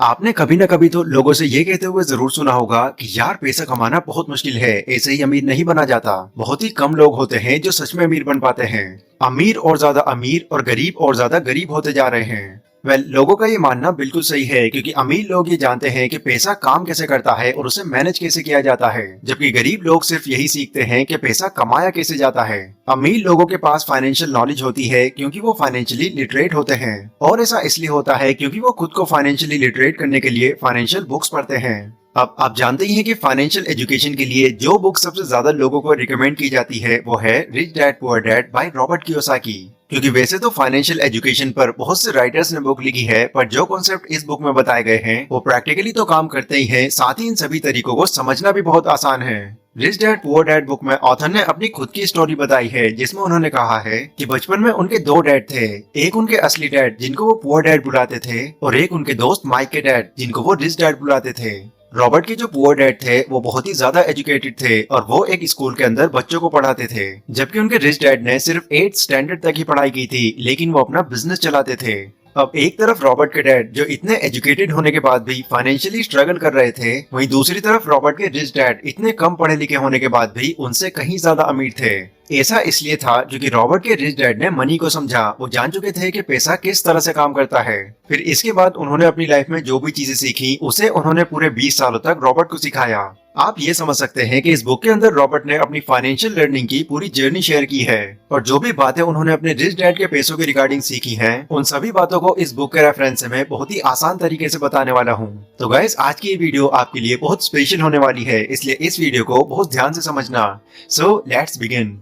आपने कभी ना कभी तो लोगों से ये कहते हुए जरूर सुना होगा कि यार पैसा कमाना बहुत मुश्किल है, ऐसे ही अमीर नहीं बना जाता। बहुत ही कम लोग होते हैं जो सच में अमीर बन पाते हैं। अमीर और ज्यादा अमीर और गरीब और ज्यादा गरीब होते जा रहे हैं। लोगों का ये मानना बिल्कुल सही है, क्योंकि अमीर लोग ये जानते हैं कि पैसा काम कैसे करता है और उसे मैनेज कैसे किया जाता है, जबकि गरीब लोग सिर्फ यही सीखते हैं कि पैसा कमाया कैसे जाता है। अमीर लोगों के पास फाइनेंशियल नॉलेज होती है क्योंकि वो फाइनेंशियली लिटरेट होते हैं, और ऐसा इसलिए होता है क्योंकि वो खुद को फाइनेंशियली लिटरेट करने के लिए फाइनेंशियल बुक्स पढ़ते हैं। अब आप जानते ही हैं कि फाइनेंशियल एजुकेशन के लिए जो बुक सबसे ज्यादा लोगों को रिकमेंड की जाती है वो है rich dad poor dad by Robert Kiyosaki. क्योंकि वैसे तो फाइनेंशियल एजुकेशन पर बहुत से राइटर्स ने बुक लिखी है, पर जो कॉन्सेप्ट इस बुक में बताए गए हैं वो प्रैक्टिकली तो काम करते ही हैं, साथ ही इन सभी तरीकों को समझना भी बहुत आसान है। Rich dad poor dad book में ऑथर ने अपनी खुद की स्टोरी बताई है, जिसमें उन्होंने कहा है कि बचपन में उनके दो डैड थे। एक उनके असली डैड जिनको वो पुअर डैड बुलाते थे, और एक उनके दोस्त माइक के डैड जिनको वो रिच डैड बुलाते थे। रॉबर्ट के जो पुअर डैड थे वो बहुत ही ज्यादा एजुकेटेड थे और वो एक स्कूल के अंदर बच्चों को पढ़ाते थे, जबकि उनके रिच डैड ने सिर्फ 8th स्टैंडर्ड तक ही पढ़ाई की थी, लेकिन वो अपना बिजनेस चलाते थे। अब एक तरफ रॉबर्ट के डैड जो इतने एजुकेटेड होने के बाद भी फाइनेंशियली स्ट्रगल कर रहे थे, वहीं दूसरी तरफ रॉबर्ट के रिच डैड इतने कम पढ़े लिखे होने के बाद भी उनसे कहीं ज्यादा अमीर थे। ऐसा इसलिए था क्योंकि रॉबर्ट के रिच डैड ने मनी को समझा, वो जान चुके थे कि पैसा किस तरह से काम करता है। फिर इसके बाद उन्होंने अपनी लाइफ में जो भी चीजें सीखी उसे उन्होंने पूरे 20 सालों तक रॉबर्ट को सिखाया। आप ये समझ सकते हैं कि इस बुक के अंदर रॉबर्ट ने अपनी फाइनेंशियल लर्निंग की पूरी जर्नी शेयर की है, और जो भी बातें उन्होंने अपने रिच डैड के पैसों के रिगार्डिंग सीखी हैं, उन सभी बातों को इस बुक के रेफरेंस से मैं बहुत ही आसान तरीके से बताने वाला हूँ। तो गाइस, आज की ये वीडियो आपके लिए बहुत स्पेशल होने वाली है, इसलिए इस वीडियो को बहुत ध्यान से समझना। So let's begin.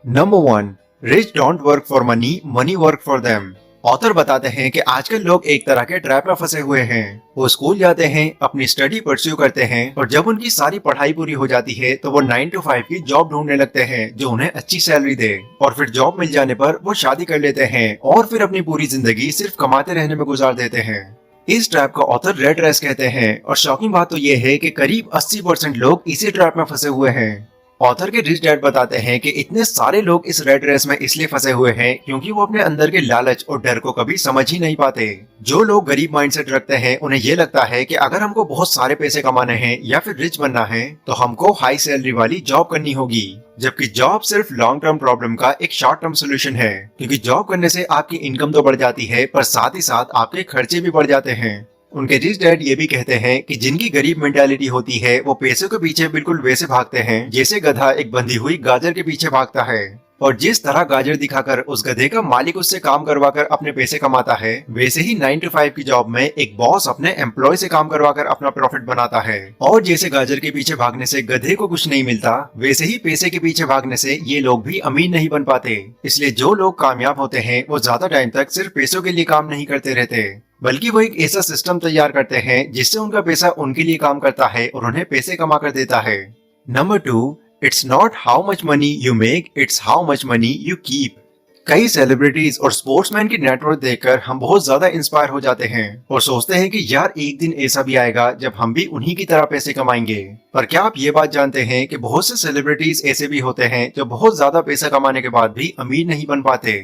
Number 1, rich don't work for money, money work for them. Author बताते हैं कि आजकल लोग एक तरह के ट्रैप में फंसे हुए हैं। वो स्कूल जाते हैं, अपनी स्टडी परस्यू करते हैं, और जब उनकी सारी पढ़ाई पूरी हो जाती है तो वो 9 to 5 की जॉब ढूंढने लगते हैं जो उन्हें अच्छी सैलरी दे, और फिर जॉब मिल जाने पर वो शादी कर लेते हैं और फिर अपनी पूरी जिंदगी सिर्फ कमाते रहने में गुजार देते हैं। इस ट्रैप को ऑथर रेड रेस कहते हैं, और शॉकिंग बात तो ये है कि करीब 80% लोग इसी ट्रैप में फंसे हुए हैं। ऑथर के रिच डैड बताते हैं कि इतने सारे लोग इस रेड रेस में इसलिए फंसे हुए हैं क्योंकि वो अपने अंदर के लालच और डर को कभी समझ ही नहीं पाते। जो लोग गरीब माइंडसेट रखते हैं उन्हें ये लगता है कि अगर हमको बहुत सारे पैसे कमाने हैं या फिर रिच बनना है तो हमको हाई सैलरी वाली जॉब करनी होगी, जबकि जॉब सिर्फ लॉन्ग टर्म प्रॉब्लम का एक शॉर्ट टर्म सोल्यूशन है। क्योंकि जॉब करने से आपकी इनकम तो बढ़ जाती है, पर साथ ही साथ आपके खर्चे भी बढ़ जाते हैं। उनके रिच डैड ये भी कहते हैं कि जिनकी गरीब मेंटालिटी होती है वो पैसों के पीछे बिल्कुल वैसे भागते हैं जैसे गधा एक बंधी हुई गाजर के पीछे भागता है, और जिस तरह गाजर दिखाकर उस गधे का मालिक उससे काम करवाकर अपने पैसे कमाता है, वैसे ही 9 to 5 की जॉब में एक बॉस अपने एम्प्लॉय से काम करवाकर अपना प्रॉफिट बनाता है। और जैसे गाजर के पीछे भागने से गधे को कुछ नहीं मिलता, वैसे ही पैसे के पीछे भागने से ये लोग भी अमीर नहीं बन पाते। इसलिए जो लोग कामयाब होते हैं वो ज्यादा टाइम तक सिर्फ पैसों के लिए काम नहीं करते रहते, बल्कि वो एक ऐसा सिस्टम तैयार करते हैं जिससे उनका पैसा उनके लिए काम करता है और उन्हें पैसे कमा कर देता है। Number 2, it's not how much money you make, it's how much money you keep. कई सेलिब्रिटीज और स्पोर्ट्समैन की नेटवर्क देखकर हम बहुत ज्यादा इंस्पायर हो जाते हैं और सोचते हैं कि यार एक दिन ऐसा भी आएगा जब हम भी उन्हीं की तरह पैसे कमाएंगे। पर क्या आप ये बात जानते हैं कि बहुत से सेलिब्रिटीज ऐसे भी होते हैं जो बहुत ज्यादा पैसा कमाने के बाद भी अमीर नहीं बन पाते।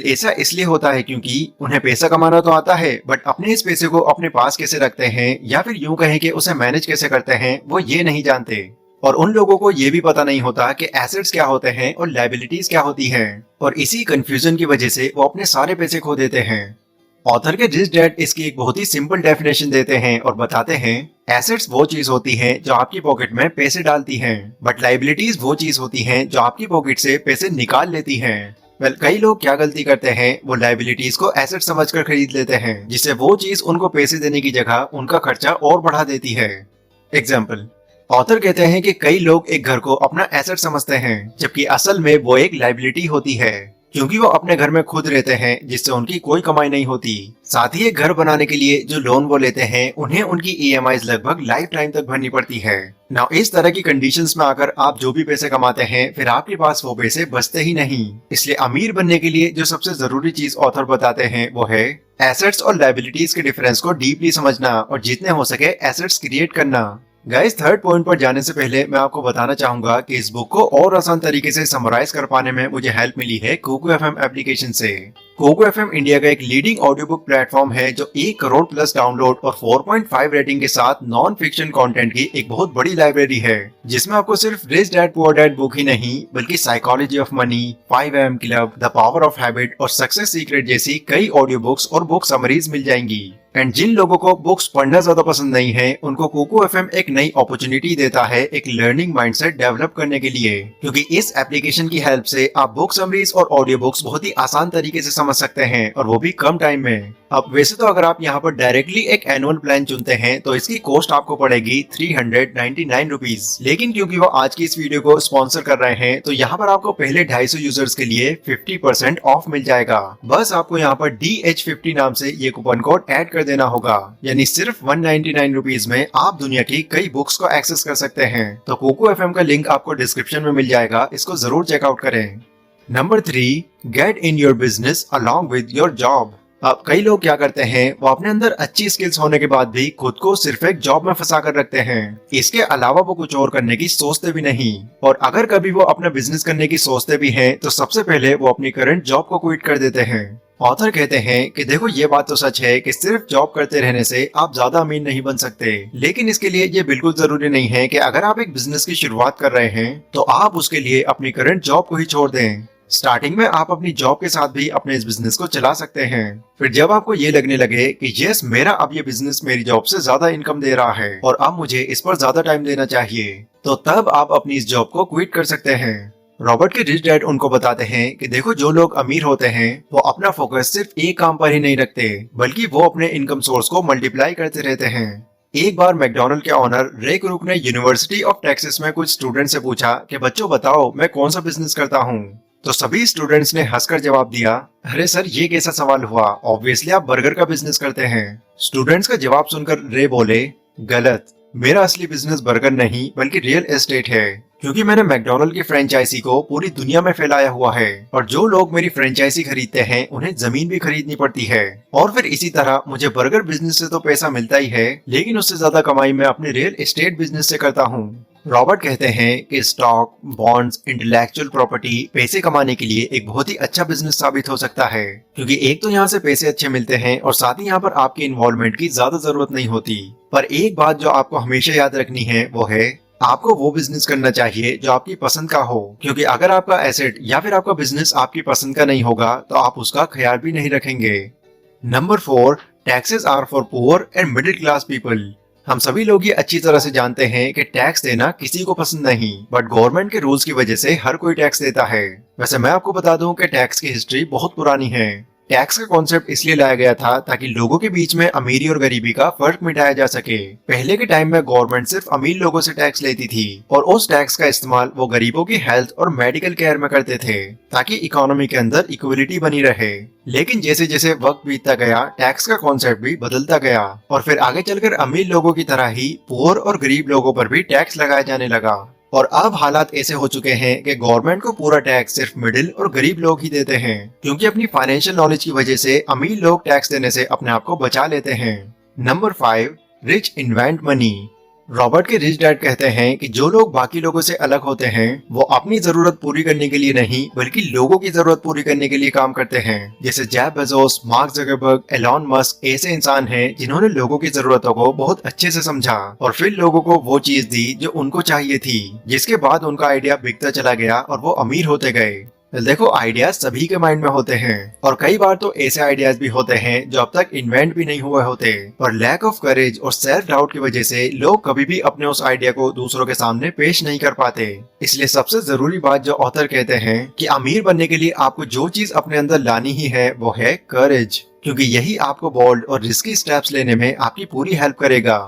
ऐसा इसलिए होता है क्योंकि उन्हें पैसा कमाना तो आता है, बट अपने इस पैसे को अपने पास कैसे रखते हैं या फिर यूं कहें कि उसे मैनेज कैसे करते हैं वो ये नहीं जानते। और उन लोगों को ये भी पता नहीं होता कि एसेट्स क्या होते हैं और लायबिलिटीज क्या होती हैं, और इसी कंफ्यूजन की वजह से वो अपने सारे पैसे खो देते हैं। ऑथर के रिच डैड इसकी एक बहुत ही सिंपल डेफिनेशन देते हैं और बताते हैं, एसेट्स वो चीज होती हैं जो आपकी पॉकेट में पैसे डालती हैं, बट लायबिलिटीज वो चीज होती हैं जो आपकी पॉकेट से पैसे निकाल लेती हैं। कई लोग क्या गलती करते हैं, वो लायबिलिटीज को एसेट समझकर खरीद लेते हैं, जिससे वो चीज उनको पैसे देने की जगह उनका खर्चा और बढ़ा देती है। एग्जाम्पल, ऑथर कहते हैं कि कई लोग एक घर को अपना एसेट समझते हैं, जबकि असल में वो एक लायबिलिटी होती है, क्योंकि वो अपने घर में खुद रहते हैं जिससे उनकी कोई कमाई नहीं होती। साथ ही एक घर बनाने के लिए जो लोन वो लेते हैं उन्हें उनकी ईएमआई लगभग लाइफ टाइम तक भरनी पड़ती है। नाउ इस तरह की कंडीशंस में आकर आप जो भी पैसे कमाते हैं फिर आपके पास वो पैसे बचते ही नहीं। इसलिए अमीर बनने के लिए जो सबसे जरूरी चीज ऑथर बताते हैं वो है एसेट्स और लायबिलिटीज के डिफरेंस को डीपली समझना और जितने हो सके एसेट्स क्रिएट करना। गाइस, थर्ड पॉइंट पर जाने से पहले मैं आपको बताना चाहूंगा कि इस बुक को और आसान तरीके से समराइज कर पाने में मुझे हेल्प मिली है कुकू एफएम एप्लीकेशन से। कोको एफएम इंडिया का एक लीडिंग ऑडियो बुक प्लेटफॉर्म है जो 1 करोड़ प्लस डाउनलोड और 4.5 रेटिंग के साथ नॉन फिक्शन कंटेंट की एक बहुत बड़ी लाइब्रेरी है, जिसमें आपको सिर्फ rich dad poor dad book ही नहीं बल्कि psychology of money, 5 AM club, the power of habit और सक्सेस सीक्रेट जैसी कई ऑडियो बुक्स और बुक समरीज मिल जाएंगी। एंड जिन लोगों को बुक्स पढ़ना ज्यादा पसंद नहीं है, उनको कोको एफएम एक नई अपॉर्चुनिटी देता है एक लर्निंग माइंडसेट डेवलप करने के लिए, क्योंकि इस एप्लीकेशन की हेल्प से आप बुक समरीज और ऑडियो बुक्स बहुत ही आसान तरीके से समझ सकते हैं, और वो भी कम टाइम में। अब वैसे तो अगर आप यहाँ पर डायरेक्टली एक एनुअल प्लान चुनते हैं तो इसकी कॉस्ट आपको पड़ेगी 399 रुपीज, लेकिन क्योंकि वो आज की इस वीडियो को स्पॉन्सर कर रहे हैं तो यहाँ पर आपको पहले 250 यूजर्स के लिए 50% ऑफ मिल जाएगा। बस आपको यहाँ पर DH50 नाम से ये कूपन कोड ऐड कर देना होगा, यानी सिर्फ 199 रुपीज में आप दुनिया की कई बुक्स को एक्सेस कर सकते हैं। तो कोको एफएम का लिंक आपको डिस्क्रिप्शन में मिल जाएगा, इसको जरूर चेकआउट करें। Number 3, get in your business along with your job. अब कई लोग क्या करते हैं, वो अपने अंदर अच्छी स्किल्स होने के बाद भी खुद को सिर्फ एक जॉब में फंसा कर रखते हैं। इसके अलावा वो कुछ और करने की सोचते भी नहीं, और अगर कभी वो अपना बिजनेस करने की सोचते भी हैं तो सबसे पहले वो अपनी करंट जॉब को क्विट कर देते हैं। ऑथर कहते हैं कि देखो, ये बात तो सच है कि सिर्फ जॉब करते रहने से आप ज्यादा अमीर नहीं बन सकते, लेकिन इसके लिए ये बिल्कुल जरूरी नहीं है कि अगर आप एक बिजनेस की शुरुआत कर रहे हैं तो आप उसके लिए अपनी करंट जॉब को ही छोड़ दें। स्टार्टिंग में आप अपनी जॉब के साथ भी अपने इस बिजनेस को चला सकते हैं। फिर जब आपको ये लगने लगे कि यस, मेरा अब ये बिजनेस मेरी जॉब से ज्यादा इनकम दे रहा है और अब मुझे इस पर ज्यादा टाइम देना चाहिए, तो तब आप अपनी इस जॉब को क्विट कर सकते हैं। रॉबर्ट के रिच डैड उनको बताते हैं कि देखो, जो लोग अमीर होते हैं वो अपना फोकस सिर्फ एक काम पर ही नहीं रखते, बल्कि वो अपने इनकम सोर्स को मल्टीप्लाई करते रहते हैं। एक बार मैकडोनल्ड के ऑनर रे क्रूक ने यूनिवर्सिटी ऑफ टेक्सास में कुछ स्टूडेंट से पूछा कि बच्चों बताओ, मैं कौन सा बिजनेस करता हूँ। तो सभी स्टूडेंट्स ने हंसकर जवाब दिया, अरे सर, ये कैसा सवाल हुआ, ऑब्वियसली आप बर्गर का बिजनेस करते हैं। स्टूडेंट्स का जवाब सुनकर रे बोले, गलत, मेरा असली बिजनेस बर्गर नहीं बल्कि रियल एस्टेट है, क्योंकि मैंने मैकडोनल्ड की फ्रेंचाइजी को पूरी दुनिया में फैलाया हुआ है, और जो लोग मेरी फ्रेंचाइजी खरीदते हैं उन्हें जमीन भी खरीदनी पड़ती है, और फिर इसी तरह मुझे बर्गर बिजनेस से तो पैसा मिलता ही है, लेकिन उससे ज्यादा कमाई मैं अपने रियल एस्टेट बिजनेस से करता हूँ। रॉबर्ट कहते हैं कि स्टॉक, बॉन्ड्स, इंटेलेक्चुअल प्रॉपर्टी पैसे कमाने के लिए एक बहुत ही अच्छा बिजनेस साबित हो सकता है, क्योंकि एक तो यहाँ से पैसे अच्छे मिलते हैं और साथ ही यहाँ पर आपकी इन्वॉल्वमेंट की ज्यादा जरूरत नहीं होती। पर एक बात जो आपको हमेशा याद रखनी है वो है, आपको वो बिजनेस करना चाहिए जो आपकी पसंद का हो, क्योंकि अगर आपका एसेट या फिर आपका बिजनेस आपकी पसंद का नहीं होगा तो आप उसका ख्याल भी नहीं रखेंगे। Number 4, taxes are for poor and middle class people. हम सभी लोग ये अच्छी तरह से जानते हैं कि टैक्स देना किसी को पसंद नहीं, बट गवर्नमेंट के रूल्स की वजह से हर कोई टैक्स देता है। वैसे मैं आपको बता दूं कि टैक्स की हिस्ट्री बहुत पुरानी है। टैक्स का कॉन्सेप्ट इसलिए लाया गया था ताकि लोगों के बीच में अमीरी और गरीबी का फर्क मिटाया जा सके। पहले के टाइम में गवर्नमेंट सिर्फ अमीर लोगों से टैक्स लेती थी, और उस टैक्स का इस्तेमाल वो गरीबों की हेल्थ और मेडिकल केयर में करते थे, ताकि इकोनॉमी के अंदर इक्वलिटी बनी रहे। लेकिन जैसे जैसे वक्त बीतता गया, टैक्स का कॉन्सेप्ट भी बदलता गया, और फिर आगे चलकर अमीर लोगों की तरह ही पुअर और गरीब लोगों पर भी टैक्स लगाया जाने लगा। और अब हालात ऐसे हो चुके हैं कि गवर्नमेंट को पूरा टैक्स सिर्फ मिडिल और गरीब लोग ही देते हैं, क्योंकि अपनी फाइनेंशियल नॉलेज की वजह से अमीर लोग टैक्स देने से अपने आप को बचा लेते हैं। Number 5, rich invent money. Robert के रिच डैड कहते हैं कि जो लोग बाकी लोगों से अलग होते हैं वो अपनी जरूरत पूरी करने के लिए नहीं बल्कि लोगों की जरूरत पूरी करने के लिए काम करते हैं। जैसे Jeff Bezos, mark Zuckerberg, Elon Musk ऐसे इंसान हैं जिन्होंने लोगों की जरूरतों को बहुत अच्छे से समझा और फिर लोगों को वो चीज दी जो उनको चाहिए थी, जिसके बाद उनका आइडिया बिकता चला गया और वो अमीर होते गए। देखो, आइडियाज सभी के माइंड में होते हैं, और कई बार तो ऐसे आइडियाज भी होते हैं जो अब तक इन्वेंट भी नहीं हुए होते, पर लैक ऑफ करेज और सेल्फ डाउट की वजह से लोग कभी भी अपने उस आइडिया को दूसरों के सामने पेश नहीं कर पाते। इसलिए सबसे जरूरी बात जो ऑथर कहते हैं कि अमीर बनने के लिए आपको जो चीज अपने अंदर लानी ही है वो है करेज, क्योंकि यही आपको बोल्ड और रिस्की स्टेप्स लेने में आपकी पूरी हेल्प करेगा।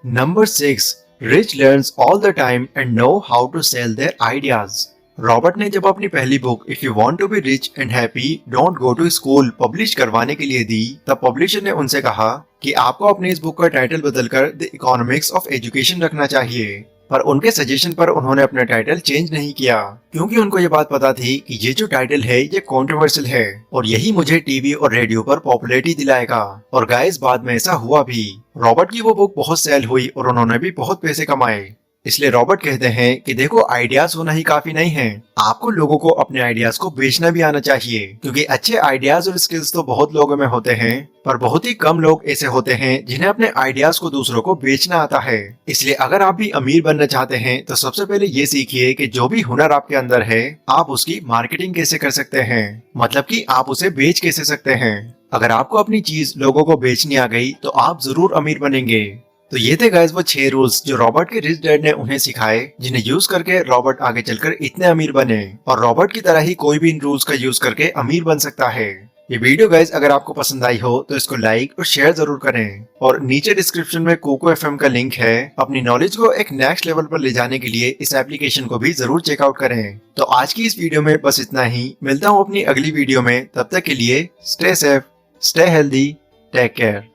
Number 6, rich learns all the time and know how to sell their ideas. Robert ने जब अपनी पहली book if you want to be rich and happy don't go to school पब्लिश करवाने के लिए दी, तब पब्लिशर ने उनसे कहा कि आपको अपनी इस बुक का टाइटल बदलकर द इकोनॉमिक्स ऑफ एजुकेशन रखना चाहिए। पर उनके सजेशन पर उन्होंने अपना टाइटल चेंज नहीं किया, क्योंकि उनको ये बात पता थी कि ये जो टाइटल है ये कंट्रोवर्शियल है और यही मुझे टीवी और रेडियो पर पॉपुलैरिटी दिलाएगा। और गाइस, बाद में ऐसा हुआ भी। रॉबर्ट की वो बुक बहुत सेल हुई और उन्होंने भी बहुत पैसे कमाए। इसलिए रॉबर्ट कहते हैं कि देखो, आइडियाज होना ही काफी नहीं है, आपको लोगों को अपने आइडियाज को बेचना भी आना चाहिए, क्योंकि अच्छे आइडियाज और स्किल्स तो बहुत लोगों में होते हैं, पर बहुत ही कम लोग ऐसे होते हैं जिन्हें अपने आइडियाज को दूसरों को बेचना आता है। इसलिए अगर आप भी अमीर बनना चाहते हैं तो सबसे पहले ये सीखिए कि जो भी हुनर आपके अंदर है, आप उसकी मार्केटिंग कैसे कर सकते हैं, मतलब कि आप उसे बेच कैसे सकते हैं। अगर आपको अपनी चीज लोगों को बेचनी आ गई तो आप जरूर अमीर बनेंगे। तो ये थे गाइस वो 6 रूल्स जो रॉबर्ट के रिच डैड ने उन्हें सिखाए, जिन्हें यूज करके रॉबर्ट आगे चलकर इतने अमीर बने, और रॉबर्ट की तरह ही कोई भी इन रूल्स का यूज करके अमीर बन सकता है। ये वीडियो गाइस अगर आपको पसंद आई हो तो इसको लाइक और शेयर जरूर करें, और नीचे डिस्क्रिप्शन में कोको एफएम का लिंक है। अपनी नॉलेज को एक नेक्स्ट लेवल पर ले जाने के लिए इस एप्लीकेशन को भी जरूर चेकआउट करें। तो आज की इस वीडियो में बस इतना ही, मिलता हूँ अपनी अगली वीडियो में, तब तक के लिए stay safe, stay healthy, take care.